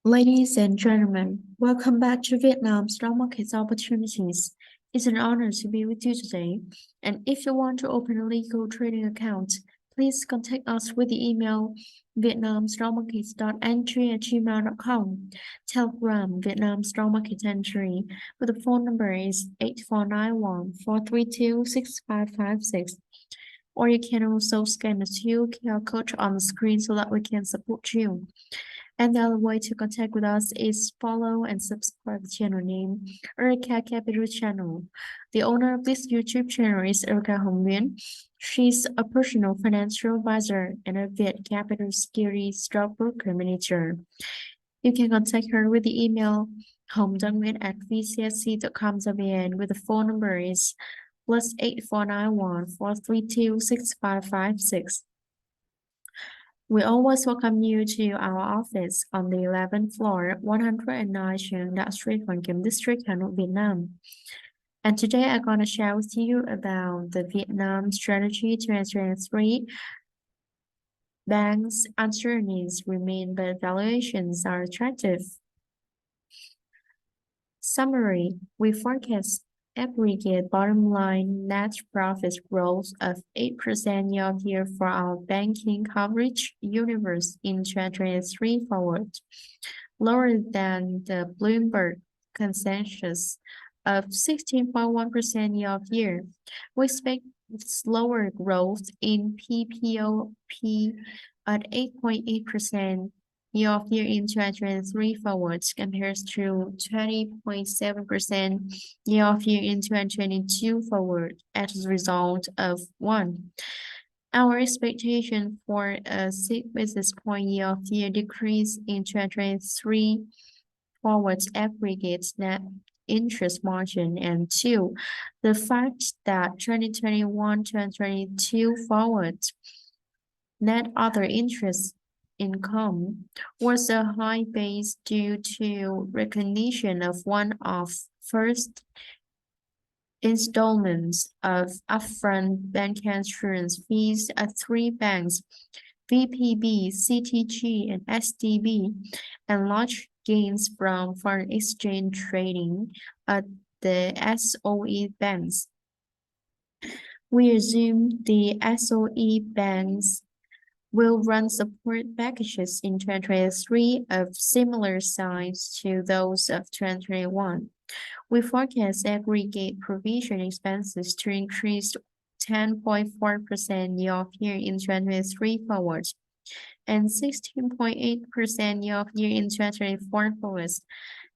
Ladies and gentlemen, welcome back to Vietnam Stock Market's Opportunities. It's an honor to be with you today. And if you want to open a legal trading account, please contact us with the email Vietnamstockmarket.entry@gmail.com, Telegram Vietnamstockmarket.entry, with the phone number is 8491-432-6556. Or you can also scan the QR code on the screen so that we can support you. And the other way to contact with us is follow and subscribe the channel name Areca Capital Channel. The owner of this YouTube channel is Areca Hồng Nguyen. She's a personal financial advisor and a Viet Capital Securities Stockbroker Manager. You can contact her with the email hongdonguyuan@vcsc.com.vn with the phone number is +8491-432-6556. We always welcome you to our office on the 11th floor, 109 Trường Đại Street, Hoàn Kiếm District, Hà Nội, Vietnam. And today I'm going to share with you about the Vietnam Strategy 2023. Banks' uncertainties remain, but valuations are attractive. Summary: we forecast aggregate bottom line net profit growth of 8% year-on-year for our banking coverage universe in 2023 forward, lower than the Bloomberg consensus of 16.1% year-on-year. We expect slower growth in PPOP at 8.8% year-on-year in 2023 forwards compares to 20.7% year-on-year in 2022 forward as a result of 1. Our expectation for a 6 basis point year-on-year decrease in 2023 forwards aggregates net interest margin, and 2. The fact that 2021-2022 forwards net other interest income was a high base due to recognition of one of first installments of upfront bank insurance fees at 3 banks, VPB, CTG, and SDB, and large gains from foreign exchange trading at the SOE banks. We assume the SOE banks will run support packages in 2023 of similar size to those of 2021. We forecast aggregate provision expenses to increase 10.4% year-on-year in 2023 forward, and 16.8% year-on-year in 2024 forward,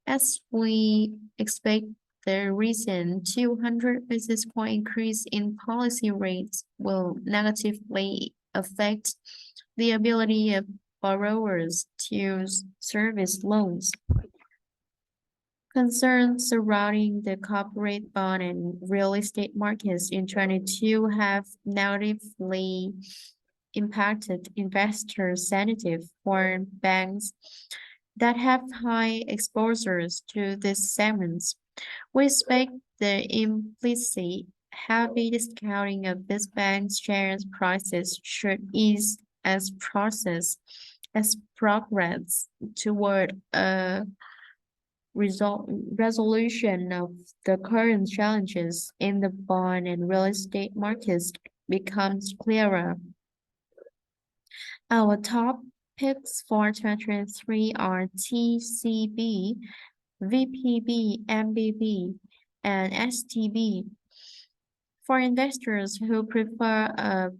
as we expect the recent 200 basis point increase in policy rates will negatively affect the ability of borrowers to service loans. Concerns surrounding the corporate bond and real estate markets in 2022 have negatively impacted investor sentiment for banks that have high exposures to these segments. We expect the implicit heavy discounting of these banks' shares prices should ease as progress toward a resolution of the current challenges in the bond and real estate markets becomes clearer. Our top picks for 2023 are TCB, VPB, MBB, and STB. For investors who prefer a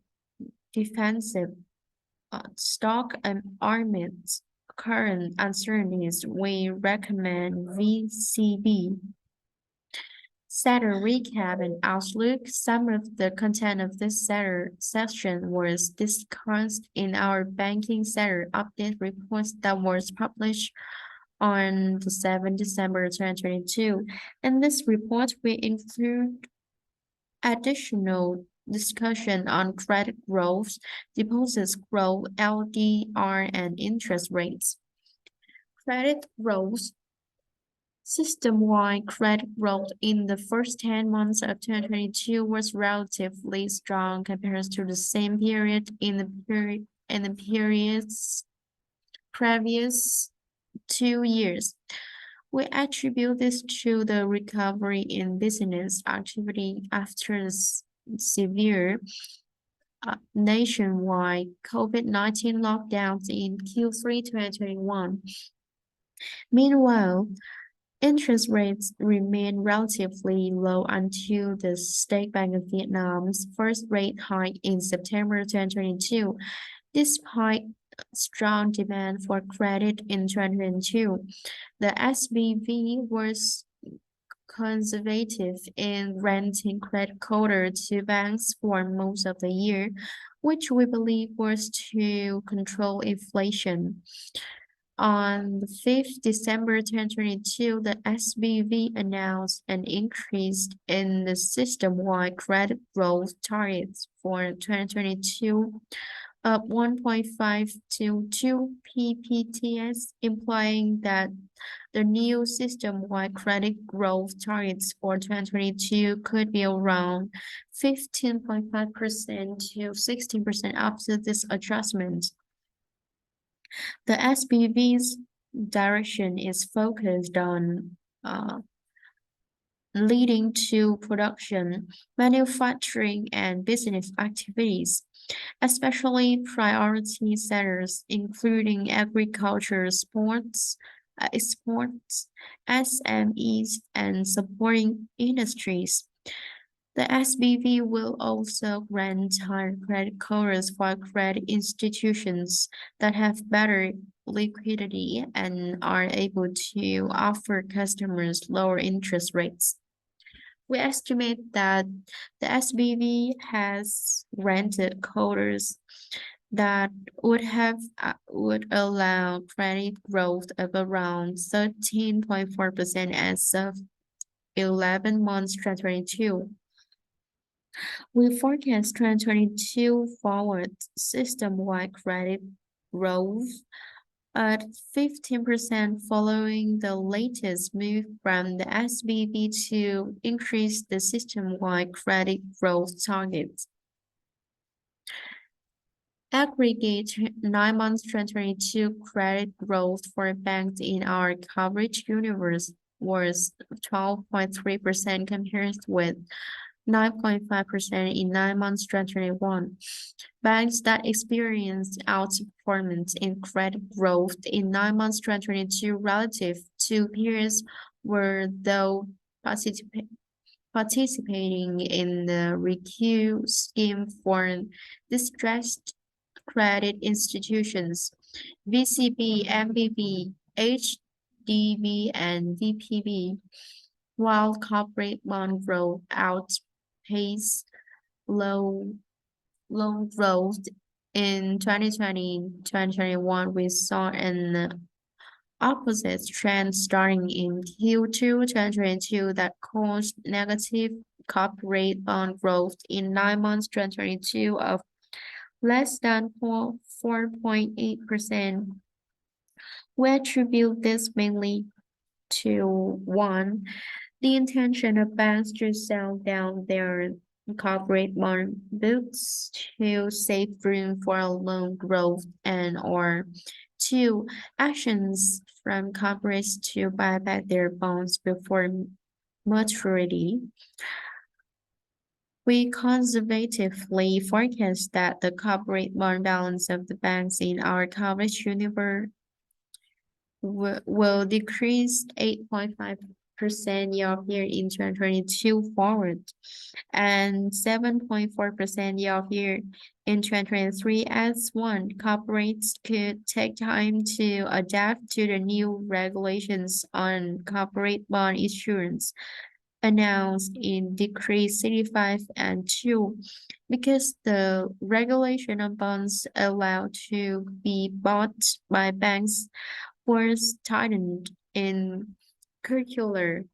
defensive stock and amidst current uncertainties, we recommend VCB. Sector recap and outlook. Some of the content of this session was discussed in our banking sector update reports that was published on the 7th December 2022. In this report, we include additional discussion on credit growth, deposits growth, LDR, and interest rates. Credit growth. System-wide credit growth in the first 10 months of 2022 was relatively strong compared to the same period in the periods previous 2 years. We attribute this to the recovery in business activity after severe nationwide COVID-19 lockdowns in Q3 2021. Meanwhile, interest rates remain relatively low until the State Bank of Vietnam's first rate hike in September 2022. Despite strong demand for credit in 2022, the SBV was conservative in granting credit quota to banks for most of the year, which we believe was to control inflation. On the 5th December 2022, the SBV announced an increase in the system-wide credit growth targets for 2022 up 1.5 to 2 ppts, implying that the new system-wide credit growth targets for 2022 could be around 15.5% to 16% after this adjustment. The SBV's direction is focused on leading to production, manufacturing, and business activities, especially priority sectors including agriculture, sports, SMEs, and supporting industries. The SBV will also grant higher credit quotas for credit institutions that have better liquidity and are able to offer customers lower interest rates. We estimate that the SBV has granted quotas that would allow credit growth of around 13.4% as of 11 months 2022. We forecast 2022 forward system-wide credit growth at 15% following the latest move from the SBV to increase the system-wide credit growth target. Aggregate 9 months 2022 credit growth for banks in our coverage universe was 12.3% compared with 9.5% in 9 months 2021. Banks that experienced outperformance in credit growth in 9 months 2022 relative to peers were those participating in the REQ scheme for distressed credit institutions, VCB, MBB, HDB, and VPB, while corporate bond growth outpaced loan growth in 2020-2021, we saw an opposite trend starting in Q2 2022 that caused negative corporate bond growth in 9 months 2022 of less than 4.8%. We attribute this mainly to one, the intention of banks to sell down their corporate bond books to save room for loan growth, and or two, actions from corporates to buy back their bonds before maturity. We conservatively forecast that the corporate bond balance of the banks in our coverage universe will decrease 8.5% year-over-year in 2022 forward, and 7.4% year-over-year in 2023 as one. Corporates could take time to adapt to the new regulations on corporate bond issuance announced in Decree 65 and 2, because the regulation on bonds allowed to be bought by banks was tightened in Circular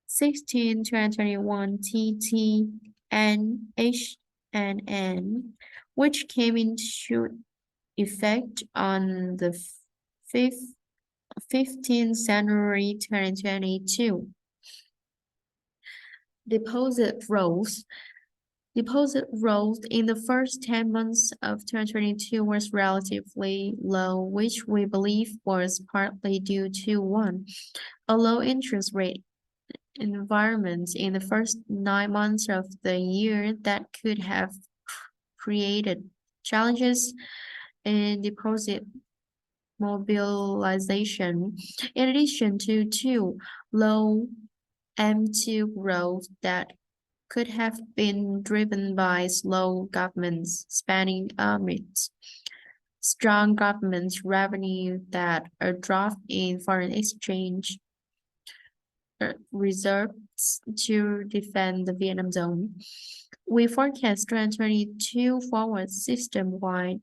16/2021 TT and HNN, which came into effect on the 15th January 2022. Deposit growth. Deposit growth in the first 10 months of 2022 was relatively low, which we believe was partly due to one, a low interest rate environment in the first 9 months of the year that could have created challenges in deposit mobilization. In addition to two, low M2 growth that could have been driven by slow government spending amidst strong government revenue that a drop in foreign exchange reserves to defend the Vietnam zone. We forecast 2022 forward system-wide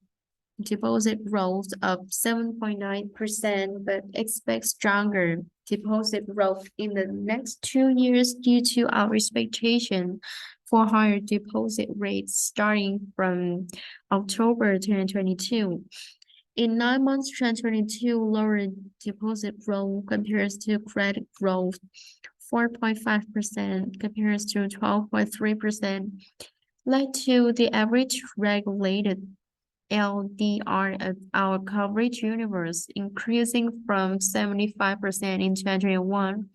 deposit growth of 7.9%, but expect stronger deposit growth in the next 2 years due to our expectation for higher deposit rates starting from October 2022. In 9 months 2022, lower deposit growth compares to credit growth 4.5% compares to 12.3%, led to the average regulated LDR of our coverage universe increasing from 75% in 2021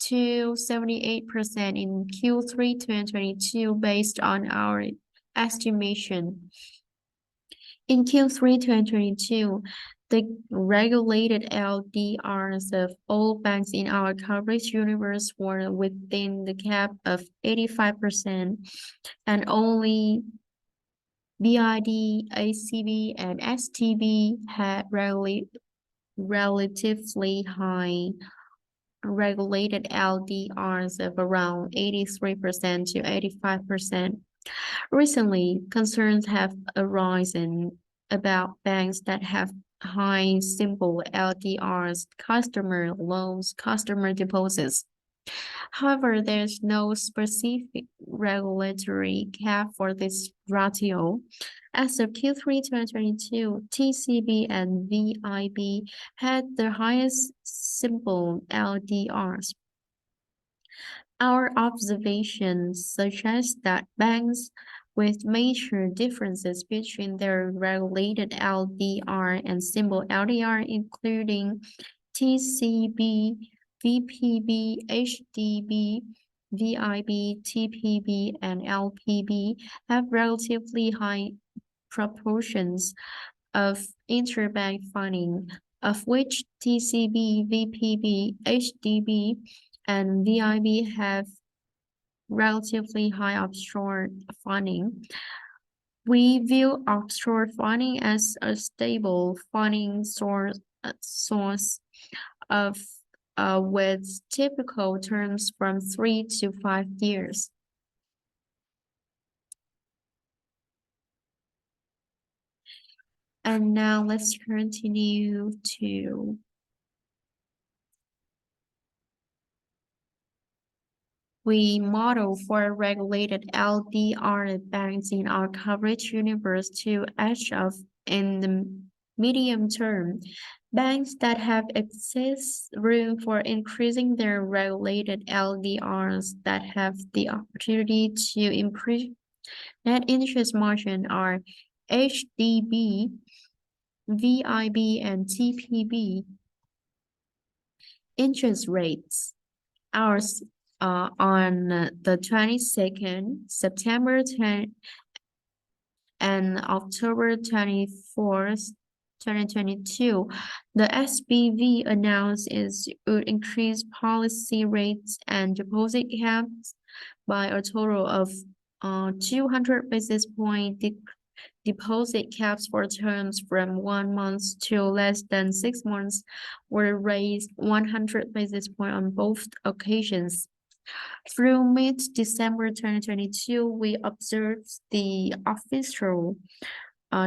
to 78% in Q3 2022 based on our estimation. In Q3 2022, the regulated LDRs of all banks in our coverage universe were within the cap of 85%, and only BID, ACB, and STB had relatively high regulated LDRs of around 83% to 85%. Recently, concerns have arisen about banks that have high simple LDRs, customer loans, customer deposits. However, there's no specific regulatory cap for this ratio. As of Q3 2022, TCB and VIB had the highest simple LDRs. Our observations suggest that banks with major differences between their regulated LDR and simple LDR, including TCB, VPB, HDB, VIB, TPB, and LPB, have relatively high proportions of interbank funding, of which TCB, VPB, HDB, and VIB have relatively high offshore funding. We view offshore funding as a stable funding source of with typical terms from 3 to 5 years. And now let's continue to we model for regulated LDR banks in our coverage universe to edge of in the medium term. Banks that have excess room for increasing their regulated LDRs that have the opportunity to improve net interest margin are HDB, VIB, and TPB. Interest rates. Ours on the 22nd, September 10, and October 24th, 2022, the SBV announced it would increase policy rates and deposit caps by a total of 200 basis point. Deposit caps for terms from 1 month to less than 6 months were raised 100 basis point on both occasions. Through mid-December 2022, we observed the official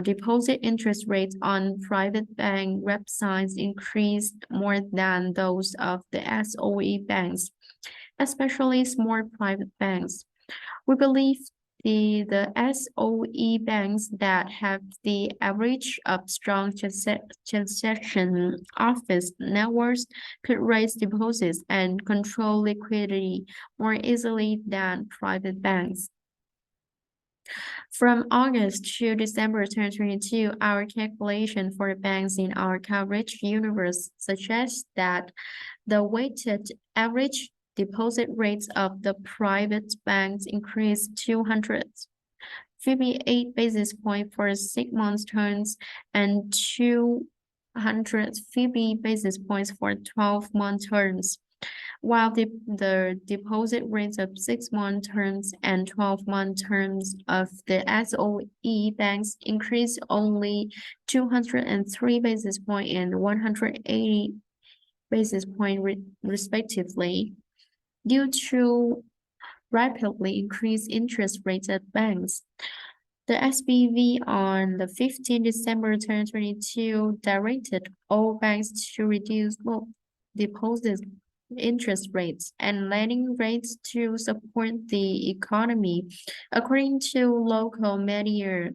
deposit interest rates on private bank websites increased more than those of the SOE banks, especially small private banks. We believe the SOE banks that have the average of strong transaction office networks could raise deposits and control liquidity more easily than private banks. From August to December 2022, our calculation for banks in our coverage universe suggests that the weighted average deposit rates of the private banks increased 258 basis points for 6 months terms and 250 basis points for 12-month terms, while the deposit rates of 6-month terms and 12-month terms of the SOE banks increased only 203 basis points and 180 basis points respectively, due to rapidly increased interest rates at banks. The SBV on the 15 December 2022 directed all banks to reduce both deposit interest rates and lending rates to support the economy, according to local media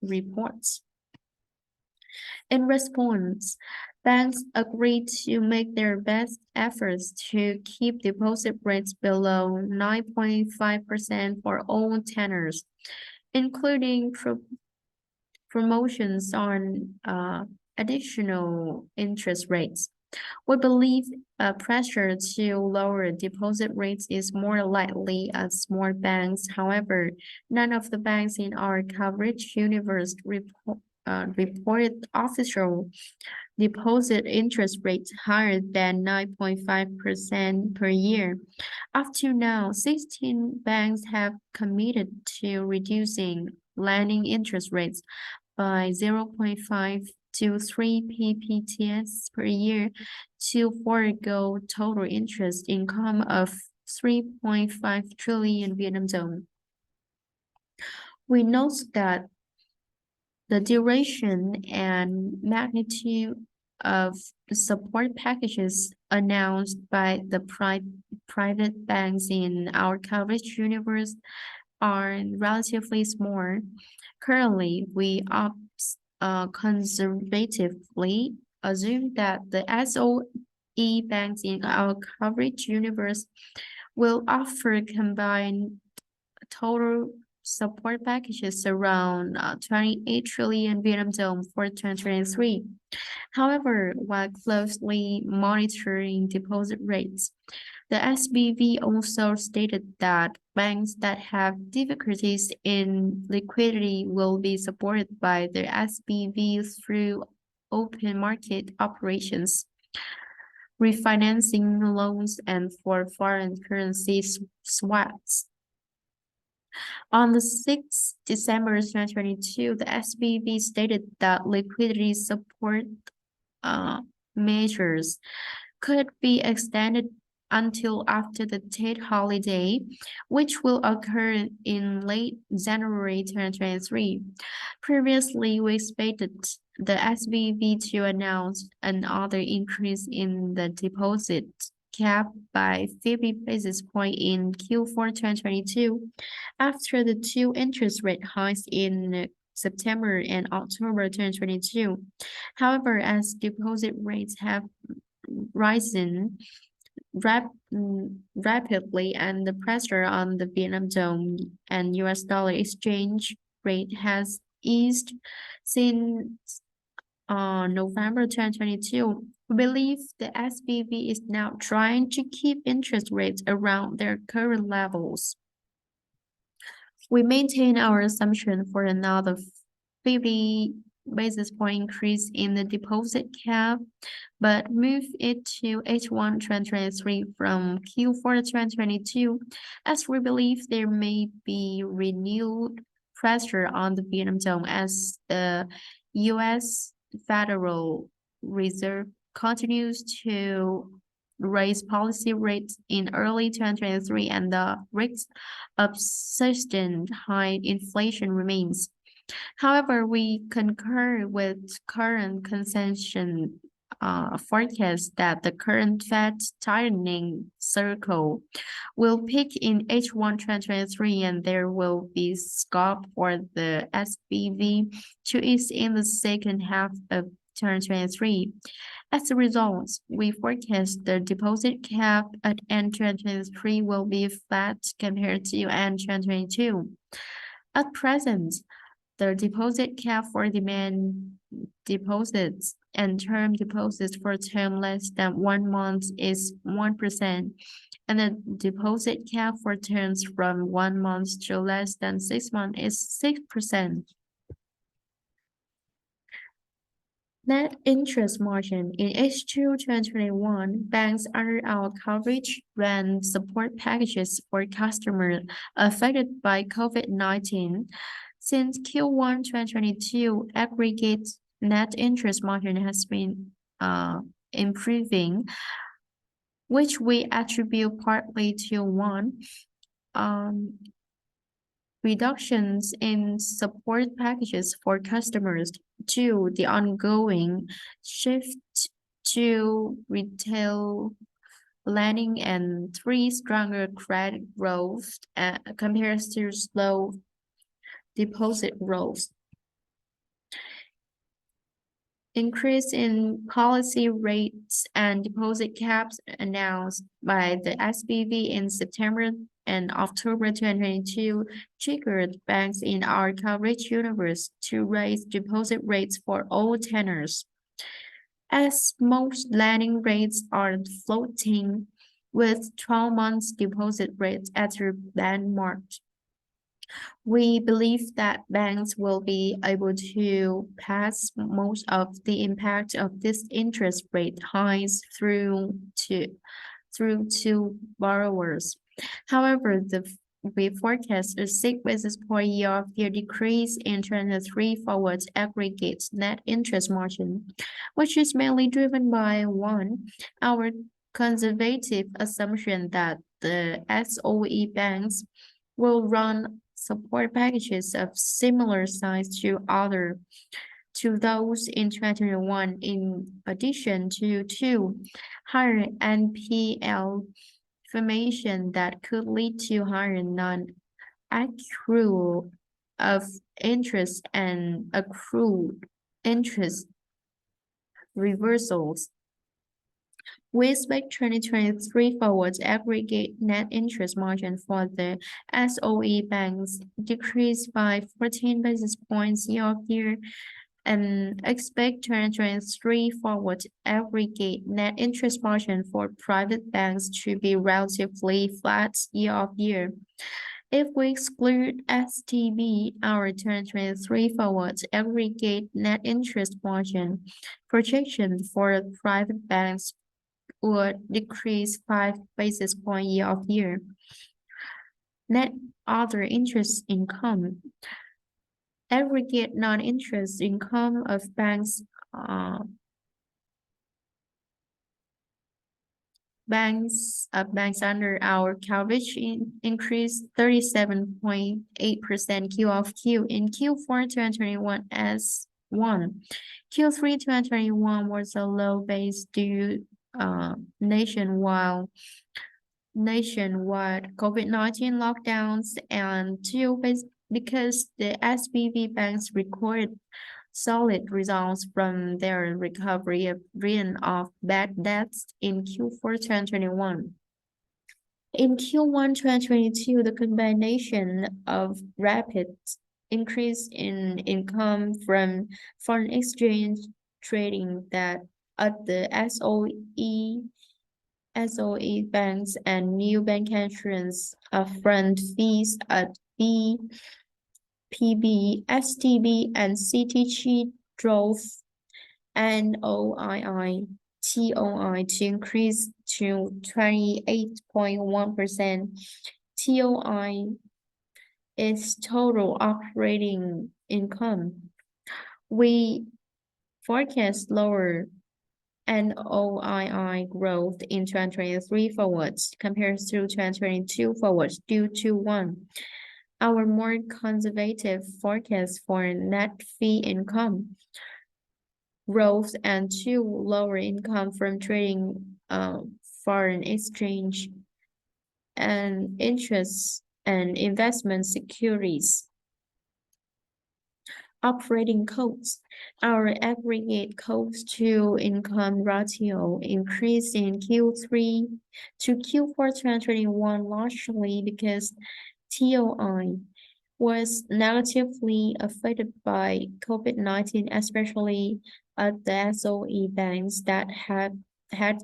reports. In response, banks agreed to make their best efforts to keep deposit rates below 9.5% for all tenors, including promotions on additional interest rates. We believe pressure to lower deposit rates is more likely at small banks. However, none of the banks in our coverage universe reported official deposit interest rates higher than 9.5% per year. Up to now, 16 banks have committed to reducing lending interest rates by 0.5 to 3 ppts per year to forego total interest income of 3.5 trillion Vietnam dong. We note that the duration and magnitude of support packages announced by the private banks in our coverage universe are relatively small. Currently, we conservatively assume that the SOE banks in our coverage universe will offer combined total support packages around 28 trillion Vietnam dong for 2023. However, while closely monitoring deposit rates, the SBV also stated that banks that have difficulties in liquidity will be supported by the SBV through open market operations, refinancing loans, and for foreign currency swaps. On the 6th December 2022, the SBV stated that liquidity support measures could be extended until after the Tet holiday, which will occur in late January 2023. Previously, we expected the SBV to announce another increase in the deposit cap by 50 basis points in Q4 2022 after the two interest rate hikes in September and October 2022. However, as deposit rates have risen rapidly and the pressure on the Vietnam dong and US dollar exchange rate has eased since November 2022, we believe the SBV is now trying to keep interest rates around their current levels. We maintain our assumption for another 50 basis point increase in the deposit cap, but move it to H1 2023 from Q4 2022, as we believe there may be renewed pressure on the Vietnam dong as the U.S. Federal Reserve continues to raise policy rates in early 2023 and the risk of sustained high inflation remains. However, we concur with current consensus forecast that the current Fed tightening cycle will peak in H1 2023 and there will be scope for the SBV to ease in the second half of 2023. As a result, we forecast the deposit cap at end 2023 will be flat compared to end 2022. At present, the deposit cap for demand deposits and term deposits for term less than 1 month is 1%, and the deposit cap for terms from 1 month to less than 6 months is 6%. Net interest margin in H2 2021, banks under our coverage ran support packages for customers affected by COVID-19. Since Q1 2022, aggregate net interest margin has been improving, which we attribute partly to one, um, reductions in support packages for customers, two, the ongoing shift to retail lending, and three, stronger credit growth compared to slow deposit growth. Increase in policy rates and deposit caps announced by the SBV in September and October 2022 triggered banks in our coverage universe to raise deposit rates for all tenors. As most lending rates are floating with 12 months deposit rates at their landmark, we believe that banks will be able to pass most of the impact of this interest rate hikes through to borrowers. However, we forecast a 6 basis point year-over-year decrease in 2023 forward aggregate net interest margin, which is mainly driven by one, our conservative assumption that the SOE banks will run support packages of similar size to those in 2021, in addition to two, higher NPL formation that could lead to higher non-accrual of interest and accrued interest reversals. We expect 2023 forward aggregate net interest margin for the SOE banks decrease by 14 basis points year-over-year, and expect 2023 forward aggregate net interest margin for private banks to be relatively flat year-over-year. If we exclude STB, our 2023 forward aggregate net interest margin projection for private banks would decrease 5 basis points year-over-year. Net other interest income. Aggregate non-interest income of banks under our coverage increased 37.8% Q-over-Q in Q4 2021 as one. Q3 2021 was a low base due nationwide COVID-19 lockdowns, and two, because the SBV banks recorded solid results from their recovery of written-off bad debts in Q4 2021. In Q1 2022, the combination of rapid increase in income from foreign exchange trading that at the SOE banks and new bank entrance upfront fees at BPB, STB, and CTG drove NOII TOI to increase to 28.1%. TOI is total operating income. We forecast lower NOII growth in 2023 forwards compared to 2022 forwards due to one, our more conservative forecast for net fee income growth, and two, lower income from trading foreign exchange and interest and investment securities. Operating costs. Our aggregate cost to income ratio increased in Q3 to Q4 2021 largely because TOI was negatively affected by COVID-19, especially at the SOE banks that had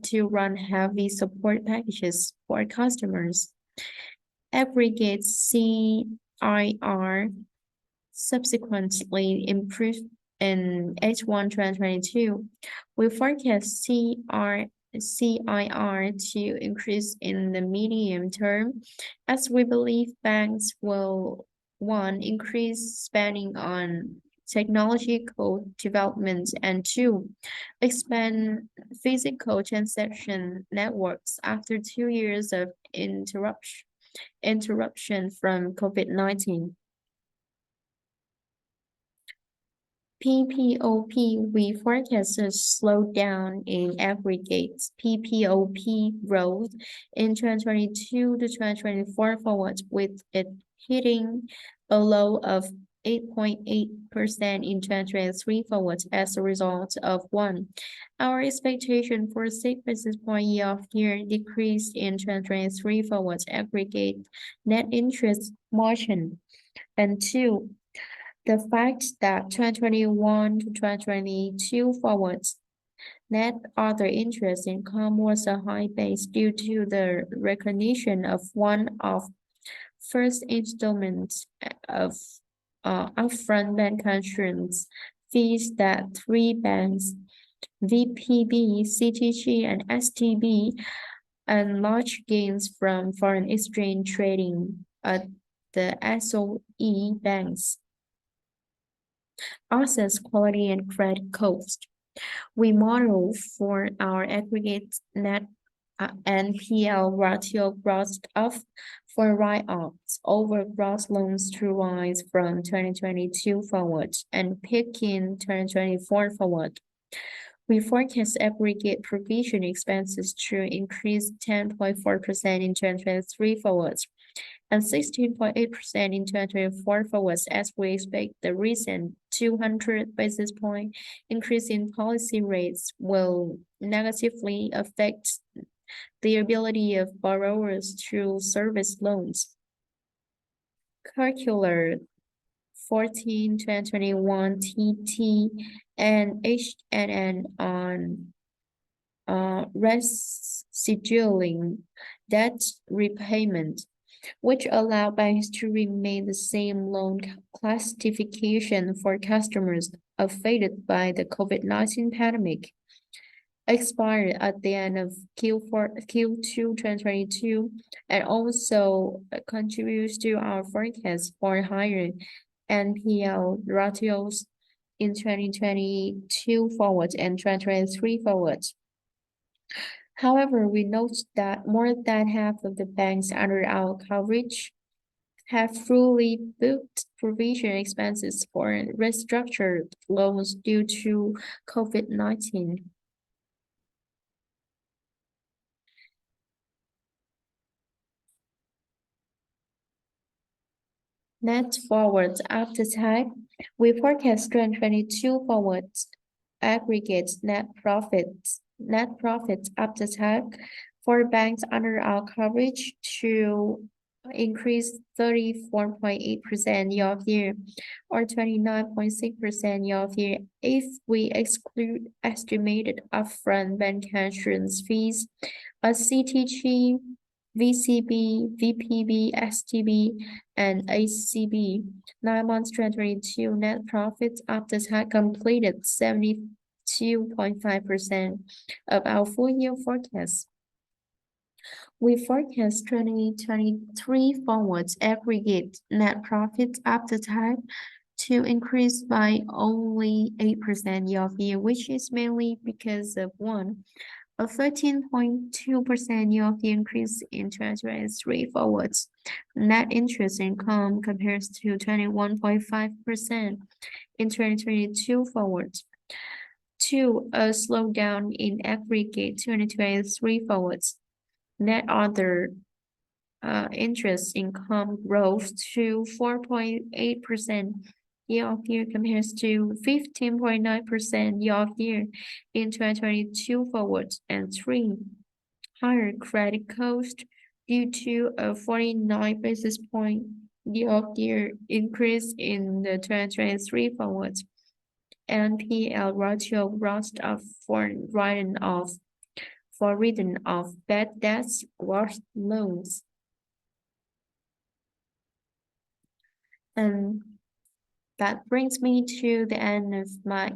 to run heavy support packages for customers. Aggregate CIR subsequently improved in H1 2022. We forecast CIR to increase in the medium term as we believe banks will, one, increase spending on technological development, and two, expand physical transaction networks after 2 years of interruption from COVID-19. PPOP, we forecast a slowdown in aggregate PPOP growth in 2022 to 2024 forward, with it hitting a low of 8.8% in 2023 forward as a result of one, our expectation for 6 basis point year-over-year decrease in 2023 forward aggregate net interest margin, and two, the fact that 2021 to 2022 forwards net other interest income was a high base due to the recognition of one of first installments of upfront bank insurance fees that three banks, VPB, CTG, and STB, and large gains from foreign exchange trading at the SOE banks. Assets quality and credit cost. We model for our aggregate net NPL ratio grossed up for write-offs over gross loans to rise from 2022 forward and peak in 2024 forward. We forecast aggregate provision expenses to increase 10.4% in 2023 forward and 16.8% in 2024 forwards as we expect the recent 200 basis point increase in policy rates will negatively affect the ability of borrowers to service loans. Circular 14 2021 TT and HNN on rescheduling debt repayment, which allow banks to remain the same loan classification for customers affected by the COVID-19 pandemic, expired at the end of Q2 2022, and also contributes to our forecast for higher NPL ratios in 2022 forward and 2023 forward. However, we note that more than half of the banks under our coverage have fully booked provision expenses for restructured loans due to COVID-19. Net forwards after tax, we forecast 2022 forwards aggregate net profits after tax for banks under our coverage to increase 34.8% year-over-year or 29.6% year-over-year if we exclude estimated upfront bank insurance fees as CTG, VCB, VPB, STB, and ACB. 9 months 2022 net profits after tax completed 72.5% of our full year forecast. We forecast 2023 forwards aggregate net profits after tax to increase by only 8% year-over-year, which is mainly because of one, a 13.2% year-over-year increase in 2023 forwards net interest income compares to 21.5% in 2022 forwards. Two, a slowdown in aggregate 2023 forwards net other interest income growth to 4.8% year-over-year compares to 15.9% year-over-year in 2022 forwards, and three, higher credit cost due to a 49 basis point year-over-year increase in the 2023 forward. NPL ratio rose up for written off bad debts worth loans. And that brings me to the end of my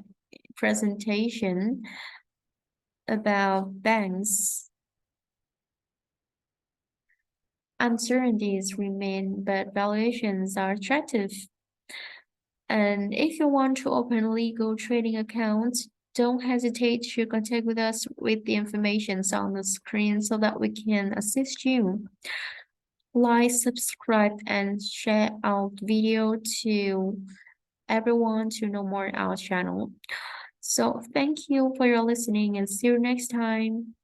presentation about banks. Uncertainties remain, but valuations are attractive. And if you want to open legal trading accounts, don't hesitate to contact with us with the information on the screen so that we can assist you. Like, subscribe, and share our video to everyone to know more our channel. So thank you for your listening and see you next time.